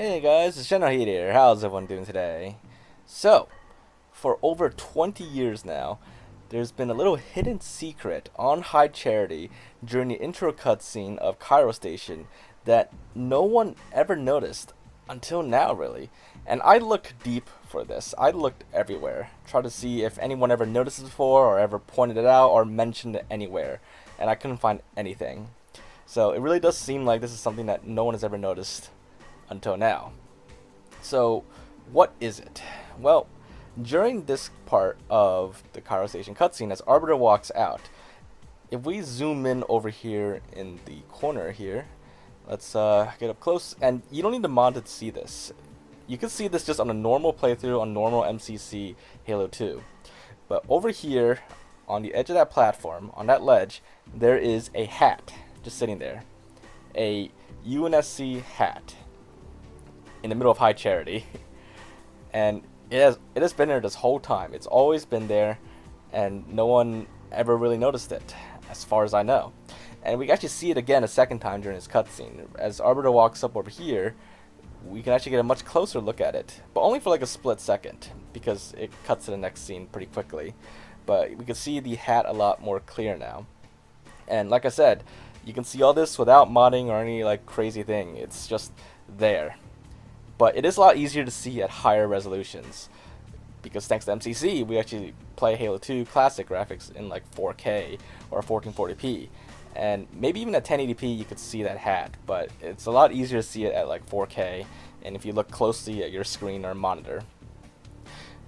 Hey guys, it's Generalkidd here. How's everyone doing today? So, for over 20 years now, there's been a little hidden secret on High Charity during the intro cutscene of Cairo Station that no one ever noticed until now, really. And I looked deep for this. I looked everywhere, tried to see if anyone ever noticed it before or ever pointed it out or mentioned it anywhere, and I couldn't find anything. So it really does seem like this is something that no one has ever noticed until now. So, what is it? Well, during this part of the Cairo Station cutscene, as Arbiter walks out, if we zoom in over here in the corner here, let's get up close, and you don't need to mod to see this. You can see this just on a normal playthrough on normal MCC Halo 2. But over here, on the edge of that platform, on that ledge, there is a hat just sitting there. A UNSC hat in the middle of High Charity, and it has been there this whole time. It's always been there, and no one ever really noticed it, as far as I know. And we actually see it again a second time during this cutscene. As Arbiter walks up over here, we can actually get a much closer look at it, but only for like a split second, because it cuts to the next scene pretty quickly. But we can see the hat a lot more clear now. And like I said, you can see all this without modding or any like crazy thing. It's just there. But it is a lot easier to see at higher resolutions, because thanks to MCC, we actually play Halo 2 classic graphics in like 4K or 1440p, and maybe even at 1080p you could see that hat, but it's a lot easier to see it at like 4K, and if you look closely at your screen or monitor.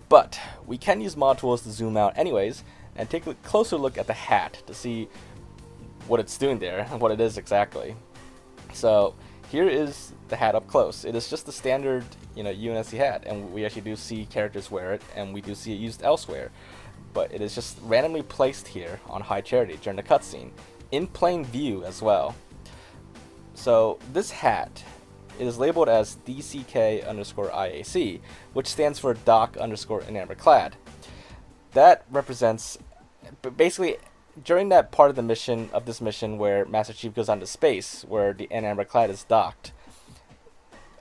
But we can use mod tools to zoom out anyways, and take a closer look at the hat to see what it's doing there, and what it is exactly. So here is the hat up close. It is just the standard, UNSC hat, and we actually do see characters wear it, and we do see it used elsewhere. But it is just randomly placed here on High Charity during the cutscene, in plain view as well. So this hat, it is labeled as DCK_IAC, which stands for Doc_Enamored-Clad. That represents, basically, during that part of the mission, where Master Chief goes onto space, where the Enamored-Clad is docked,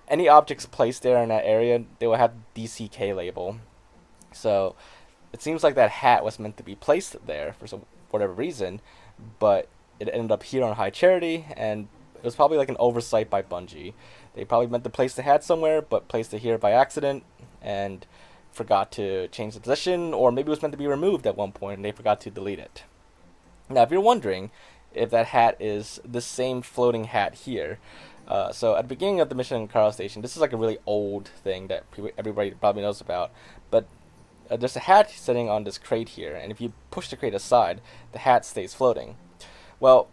any objects placed there in that area, they will have DCK label. So it seems like that hat was meant to be placed there for whatever reason, but it ended up here on High Charity, and it was probably like an oversight by Bungie. They probably meant to place the hat somewhere, but placed it here by accident, and forgot to change the position, or maybe it was meant to be removed at one point, and they forgot to delete it. Now, if you're wondering if that hat is the same floating hat here, so at the beginning of the mission in Cairo Station, this is like a really old thing that everybody probably knows about, but there's a hat sitting on this crate here, and if you push the crate aside, the hat stays floating. Well,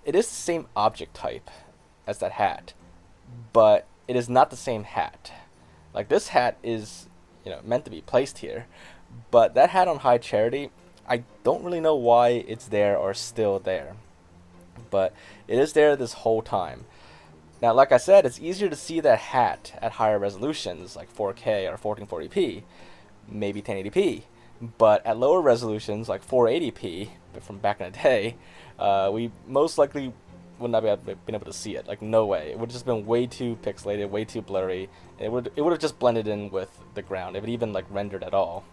it is the same object type as that hat, but it is not the same hat. Like, this hat is, meant to be placed here, but that hat on High Charity, I don't really know why it's there or still there, but it is there this whole time. Now, like I said, it's easier to see that hat at higher resolutions, like 4K or 1440p, maybe 1080p, but at lower resolutions, like 480p, but from back in the day, we most likely would not have been able to see it. Like, no way. It would have just been way too pixelated, way too blurry. It would have just blended in with the ground, if it even like rendered at all.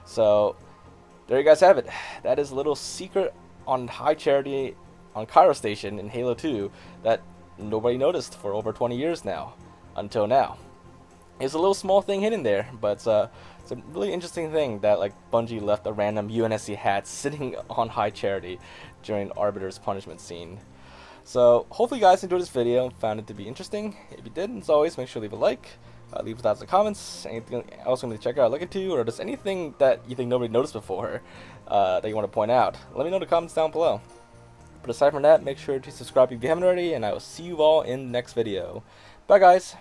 So there you guys have it. That is a little secret on High Charity on Cairo Station in Halo 2 that nobody noticed for over 20 years now, until now. It's a little small thing hidden there, but it's a really interesting thing that like Bungie left a random UNSC hat sitting on High Charity during Arbiter's punishment scene. So hopefully you guys enjoyed this video and found it to be interesting. If you did, as always, make sure to leave a like. Leave thoughts in the comments, anything else you want to check out, look into, or just anything that you think nobody noticed before that you want to point out. Let me know in the comments down below. But aside from that, make sure to subscribe if you haven't already, and I will see you all in the next video. Bye guys!